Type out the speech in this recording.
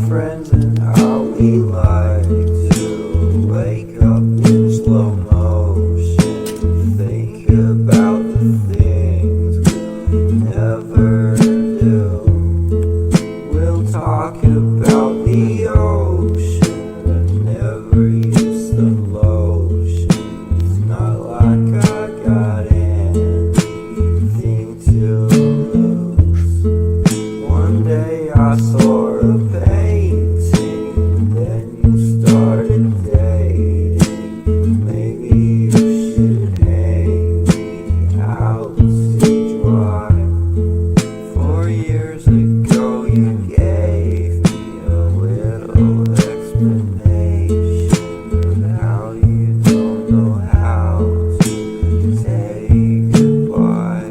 friends and how we like to wake up in slow motion, think about the things we never do. We'll talk about the ocean and never use the lotion. It's not like I got anything to lose. One day I saw a painting, then you started dating. Maybe you should hang me out to dry. 4 years ago you gave me a little explanation of how you don't know how to say goodbye.